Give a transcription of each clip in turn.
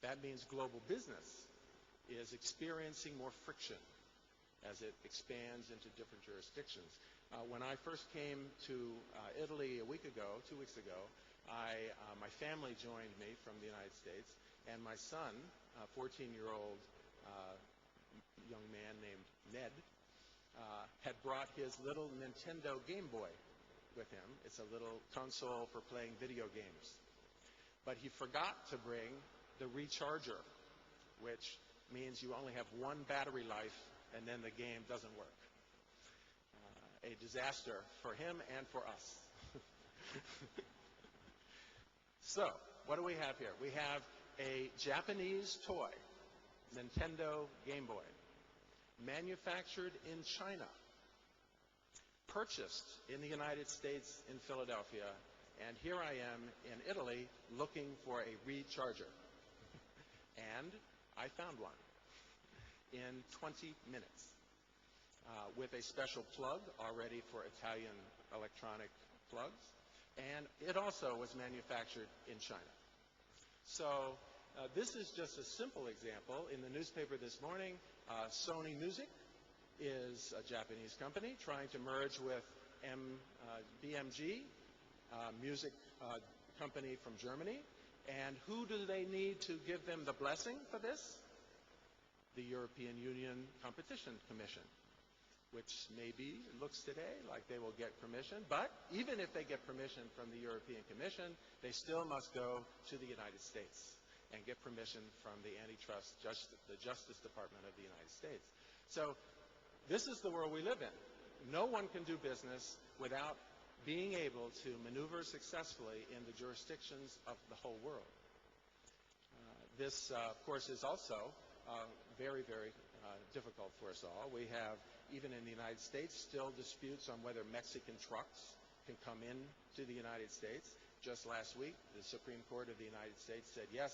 That means global business is experiencing more friction as it expands into different jurisdictions. When I first came to Italy 2 weeks ago, my family joined me from the United States, and my son, a 14-year-old young man named Ned, had brought his little Nintendo Game Boy with him. It's a little console for playing video games. But he forgot to bring the recharger, which means you only have one battery life and then the game doesn't work. A disaster for him and for us. So, what do we have here? We have a Japanese toy, Nintendo Game Boy, manufactured in China, purchased in the United States in Philadelphia, and here I am in Italy looking for a recharger. And I found one in 20 minutes with a special plug already for Italian electronic plugs, and it also was manufactured in China. So this is just a simple example. In the newspaper this morning, Sony Music is a Japanese company trying to merge with BMG, music company from Germany. And who do they need to give them the blessing for this? The European Union Competition Commission, which maybe looks today like they will get permission. But even if they get permission from the European Commission, they still must go to the United States and get permission from the the Justice Department of the United States. So this is the world we live in. No one can do business without being able to maneuver successfully in the jurisdictions of the whole world. This, of course, is also very, very difficult for us all. We have, even in the United States, still disputes on whether Mexican trucks can come in to the United States. Just last week, the Supreme Court of the United States said, yes,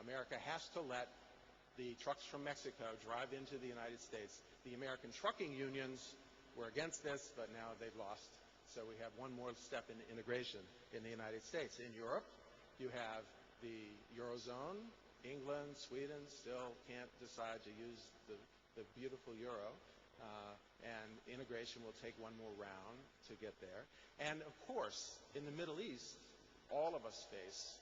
America has to let the trucks from Mexico drive into the United States. The American trucking unions were against this, but now they've lost. So we have one more step in integration in the United States. In Europe, you have the Eurozone. England, Sweden still can't decide to use the beautiful euro, and integration will take one more round to get there. And of course, in the Middle East, all of us face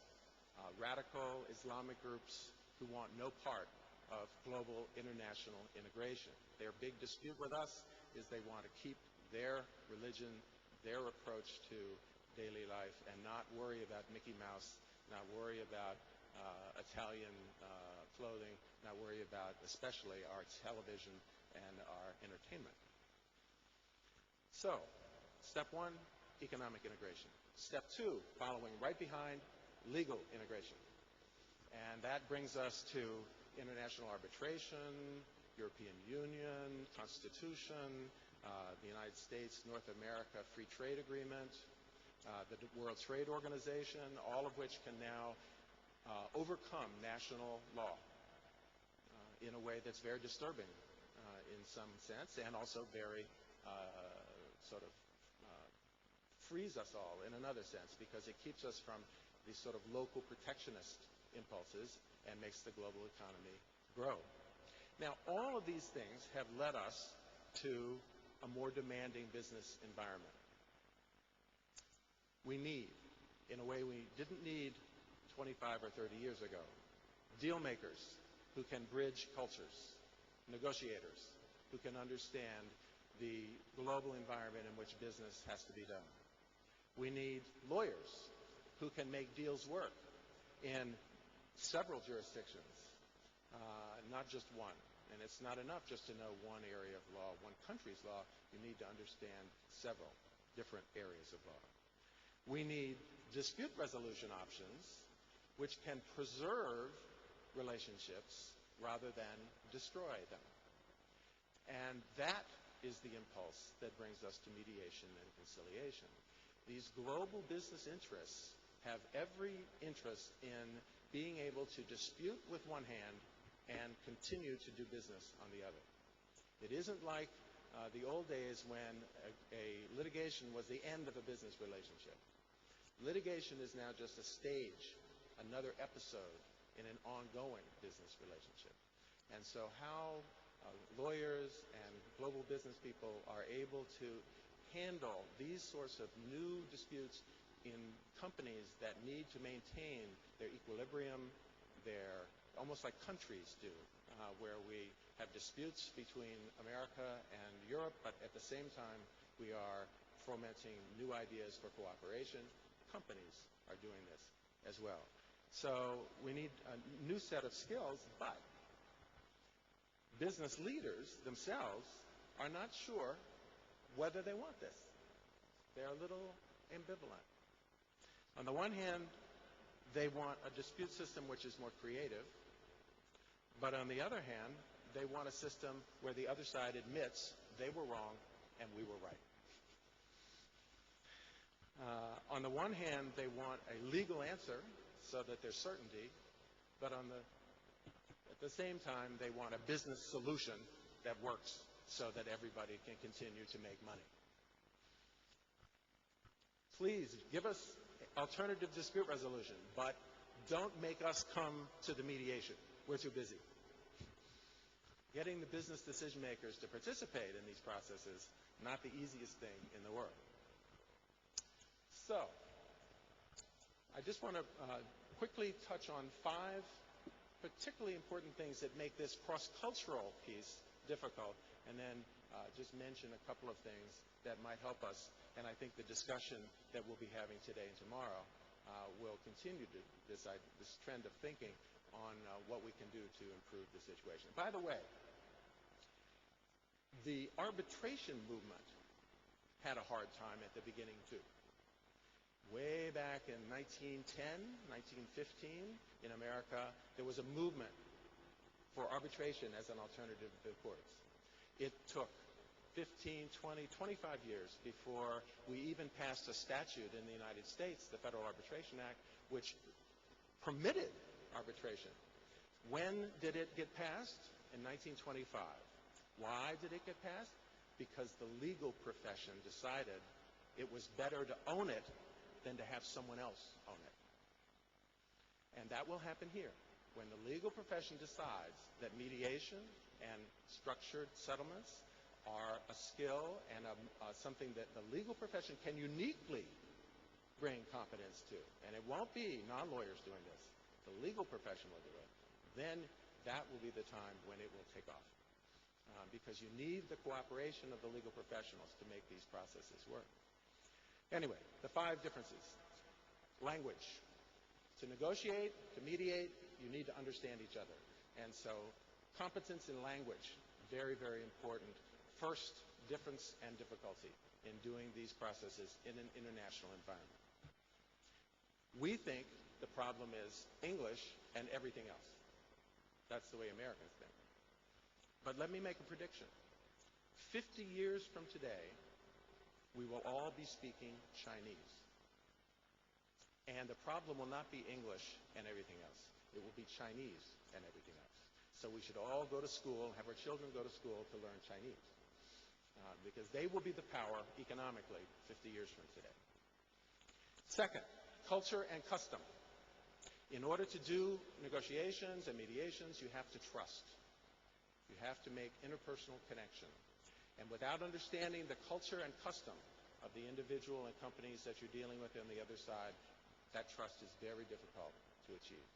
radical Islamic groups who want no part of global international integration. Their big dispute with us is they want to keep their religion, their approach to daily life, and not worry about Mickey Mouse, not worry about Italian clothing, not worry about especially our television and our entertainment. So, step one, economic integration. Step two, following right behind, legal integration. And that brings us to international arbitration, European Union, Constitution, the United States, North America Free Trade Agreement, the World Trade Organization, all of which can now overcome national law in a way that's very disturbing in some sense, and also very frees us all in another sense, because it keeps us from these sort of local protectionist impulses and makes the global economy grow. Now, all of these things have led us to a more demanding business environment. We need, in a way we didn't need 25 or 30 years ago, deal makers who can bridge cultures, negotiators who can understand the global environment in which business has to be done. We need lawyers who can make deals work in several jurisdictions, not just one. And it's not enough just to know one area of law, one country's law. You need to understand several different areas of law. We need dispute resolution options which can preserve relationships rather than destroy them. And that is the impulse that brings us to mediation and conciliation. These global business interests have every interest in being able to dispute with one hand and continue to do business on the other. It isn't like the old days when a litigation was the end of a business relationship. Litigation is now just a stage, another episode in an ongoing business relationship. And so how lawyers and global business people are able to handle these sorts of new disputes in companies that need to maintain their equilibrium, their almost like countries do, where we have disputes between America and Europe, but at the same time we are fomenting new ideas for cooperation. Companies are doing this as well. So we need a new set of skills, but business leaders themselves are not sure whether they want this. They're a little ambivalent. On the one hand, they want a dispute system which is more creative, but on the other hand, they want a system where the other side admits they were wrong and we were right. On the one hand, they want a legal answer so that there's certainty, but at the same time, they want a business solution that works so that everybody can continue to make money. Please give us alternative dispute resolution, but don't make us come to the mediation. We're too busy. Getting the business decision makers to participate in these processes, not the easiest thing in the world. So, I just want to quickly touch on 5 particularly important things that make this cross-cultural piece difficult, and then just mention a couple of things that might help us. And I think the discussion that we'll be having today and tomorrow will continue this trend of thinking on what we can do to improve the situation. By the way, the arbitration movement had a hard time at the beginning too. Way back in 1910, 1915, in America, there was a movement for arbitration as an alternative to the courts. It took 15, 20, 25 years before we even passed a statute in the United States, the Federal Arbitration Act, which permitted arbitration. When did it get passed? In 1925. Why did it get passed? Because the legal profession decided it was better to own it than to have someone else own it. And that will happen here. When the legal profession decides that mediation and structured settlements are a skill and something that the legal profession can uniquely bring competence to, and it won't be non-lawyers doing this, the legal profession will do it, then that will be the time when it will take off. Because you need the cooperation of the legal professionals to make these processes work. Anyway, the 5 differences. Language. To negotiate, to mediate, you need to understand each other. And so competence in language, very, very important. First difference and difficulty in doing these processes in an international environment. We think the problem is English and everything else. That's the way Americans think. But let me make a prediction. 50 years from today, we will all be speaking Chinese. And the problem will not be English and everything else. It will be Chinese and everything else. So we should all go to school, have our children go to school to learn Chinese. Because they will be the power economically 50 years from today. Second, culture and custom. In order to do negotiations and mediations, you have to trust. You have to make interpersonal connection. And without understanding the culture and custom of the individual and companies that you're dealing with on the other side, that trust is very difficult to achieve.